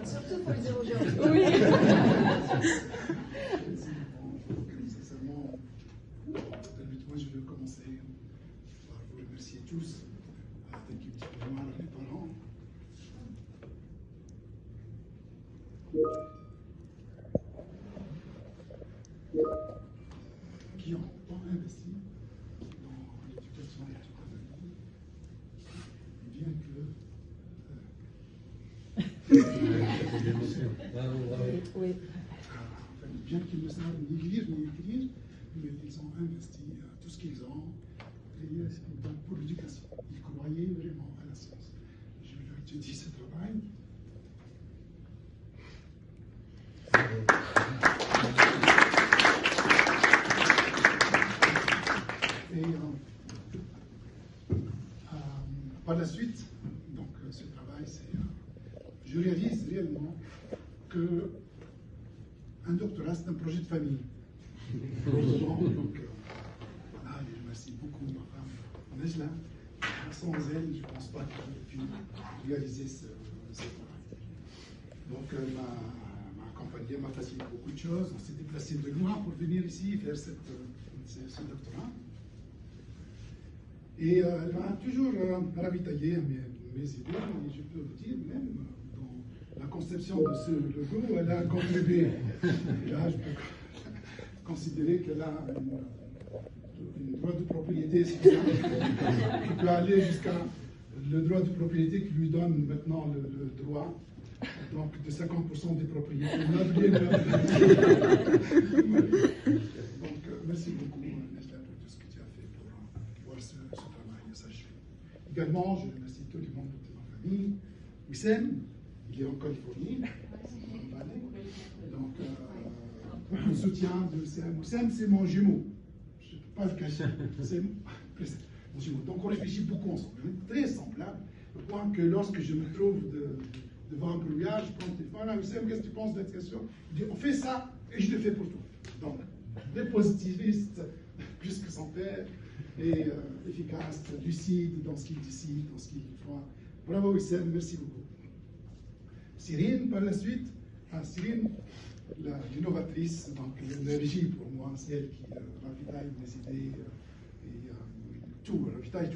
Surtout pour le dire aujourd'hui. Oui. Sincèrement, moi je veux commencer par vous remercier tous, avec une petite mémoire les parents. Qui ont tant investi dans l'éducation de toute la famille, bien que Oui. bien qu'ils ne savent ni lire ni écrire, mais ils ont investi tout ce qu'ils ont pour l'éducation. Ils croyaient vraiment à la science. Je leur étudie ce travail. Et par la suite, donc ce travail, c'est, je réalise réellement que un doctorat, c'est un projet de famille. Donc, voilà, je remercie beaucoup ma femme, Nejla. Sans elle, je ne pense pas que j'aurais pu réaliser ce travail. Donc, m'a accompagné, m'a facilité beaucoup de choses. On s'est déplacé de loin pour venir ici faire ce doctorat. Et elle m'a toujours ravitaillé mes idées, et je peux vous dire, même dans la conception de ce logo, elle a contribué. Et là, je peux considérer qu'elle a une droit de propriété sur ça, qui peut aller jusqu'à le droit de propriété qui lui donne maintenant le droit, donc de 50% des propriétés. On a oublié de donc, merci beaucoup, Nejla, pour tout ce que tu as fait pour voir ce travail s'achever. Également, je remercie tout le monde de ma famille. Wissem, il est en Californie, donc le soutien de Wissem. Wissem, c'est mon jumeau. Je ne peux pas le cacher. C'est mon jumeau. Donc on réfléchit beaucoup ensemble. On est très semblables, au point que lorsque je me trouve devant un brouillard, je prends le téléphone. Ah, Wissem, qu'est-ce que tu penses de cette question? Je dis, on fait ça et je le fais pour toi. Donc, des positivistes, plus que son père, et efficace, lucide dans ce qu'il décide, dans ce qu'il croit. Bravo Wissem, merci beaucoup. Cyrine, par la suite, Cyrine, l'innovatrice, donc l'énergie pour moi, c'est elle qui ravitaille mes idées et tout, ravitaille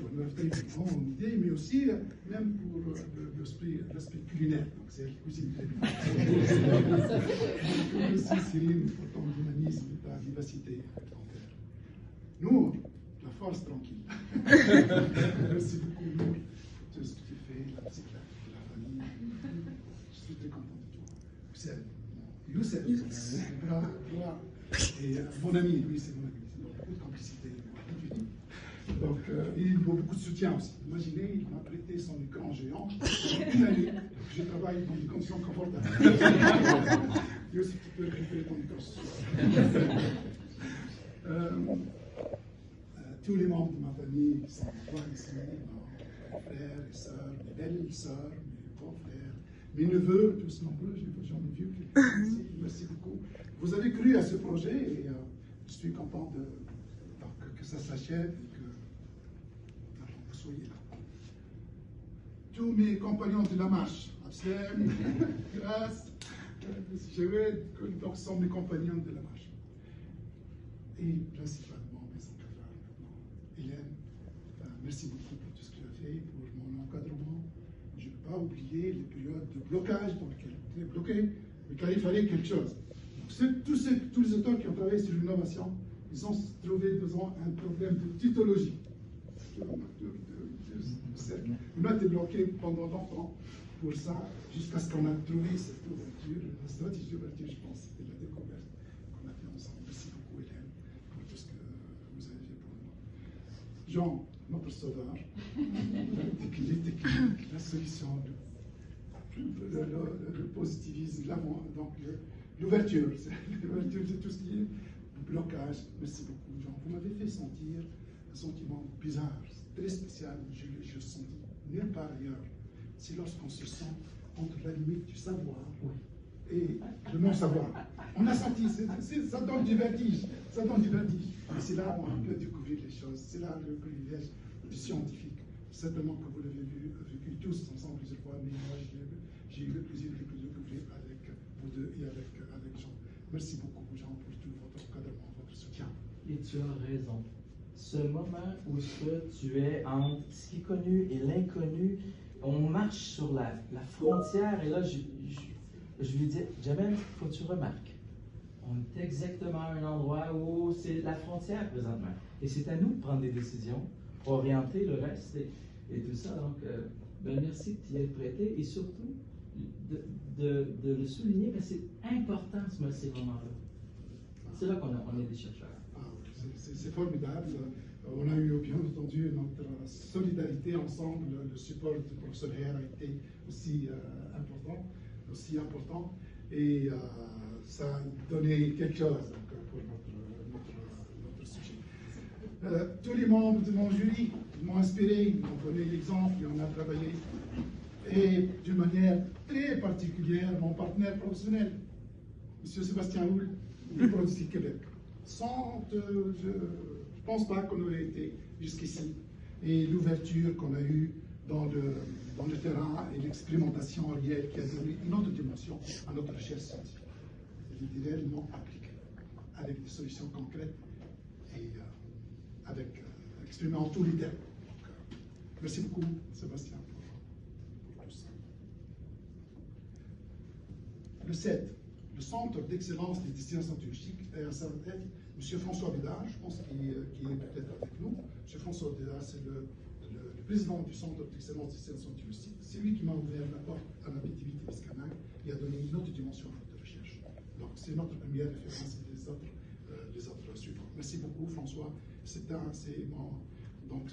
mon idée, mais aussi même pour l'aspect culinaire, donc c'est elle qui cuisine très bien. Merci Cyrine pour ton dynamisme et ta vivacité. Nous, la force tranquille. Merci beaucoup pour tout ce que tu fais, la psychiatrie, la famille. Je suis très content de toi. Youssef, et mon ami, lui c'est mon ami, donc beaucoup de complicité. Donc il vaut beaucoup de soutien aussi. Imaginez, il m'a prêté son écran géant une année. Je travaille dans des conditions confortables. Youssef, tu peux récupérer ton écran. Tous les membres de ma famille qui sont encore ici, mes frères et sœurs, mes belles sœurs, mes beaux-frères, mes neveux, tous nombreux, j'en ai vu quelques-uns ici. Merci beaucoup. Vous avez cru à ce projet et je suis content que ça s'achève et que vous soyez là. Tous mes compagnons de la marche, Absem, Grâce, Jawed, donc ce sont mes compagnons de la marche. Et principalement, Hélène, merci beaucoup pour tout ce que tu as fait, pour mon encadrement. Je ne peux pas oublier les périodes de blocage dans lesquelles tu es bloqué, mais qu'il fallait quelque chose. Donc, tous les auteurs qui ont travaillé sur l'innovation, ils ont trouvé devant un problème de tutologie. On a été bloqué pendant longtemps pour ça, jusqu'à ce qu'on a trouvé cette ouverture, la stratégie d'ouverture, je pense, c'était la découverte qu'on a fait ensemble. Merci beaucoup, Hélène, pour tout ce que vous avez fait pour moi. Jean, notre sauveur, les techniques, la solution, le positivisme, donc l'ouverture de tout ce qui est blocage. Merci beaucoup, Jean. Vous m'avez fait sentir un sentiment bizarre, très spécial. Je le sentis nulle part ailleurs. C'est lorsqu'on se sent entre la limite du savoir et le non-savoir. On a senti, ça donne du vertige. Ça donne du vertige. Et c'est là où on peut découvrir les choses. C'est là le privilège du scientifique. Certainement que vous l'avez vécu j'ai eu le plaisir de le découvrir avec vous deux et avec Jean. Merci beaucoup, Jean, pour tout votre encadrement, votre soutien. Et tu as raison. Ce moment où tu es entre ce qui est connu et l'inconnu, on marche sur la frontière, et là, je lui dis, Jamel, il faut que tu remarques. On est exactement à un endroit où c'est la frontière présentement. Et c'est à nous de prendre des décisions, orienter le reste et tout ça. Donc, merci de t'y être prêté et surtout de le souligner, mais c'est important ces moments-là. C'est là qu'on est des chercheurs. Ah, c'est formidable. On a eu bien entendu notre solidarité ensemble. Le support du professeur Herr a été aussi important. Et ça a donné quelque chose pour notre sujet. Tous les membres de mon jury m'ont inspiré, ils m'ont donné l'exemple et on a travaillé. Et d'une manière très particulière, mon partenaire professionnel, M. Sébastien Houle, du Pronostic Québec. Je ne pense pas qu'on aurait été jusqu'ici. Et l'ouverture qu'on a eue dans le terrain et l'expérimentation réelle qui a donné une autre dimension à notre recherche scientifique. Elle est réellement appliquée, avec des solutions concrètes et exprimant tous les termes. Merci beaucoup, Sébastien, pour tout ça. Le 7. Le Centre d'excellence des disciplines scientifiques est un centre. M. François Bédard, je pense qu'il est peut-être avec nous. M. François Bédard, c'est le président du Centre d'excellence des disciplines scientifiques. C'est lui qui m'a ouvert la porte à la BTV Témiscamingue et a donné une autre dimension à notre recherche. Donc, c'est notre première référence et les autres suivants. Merci beaucoup, François. C'est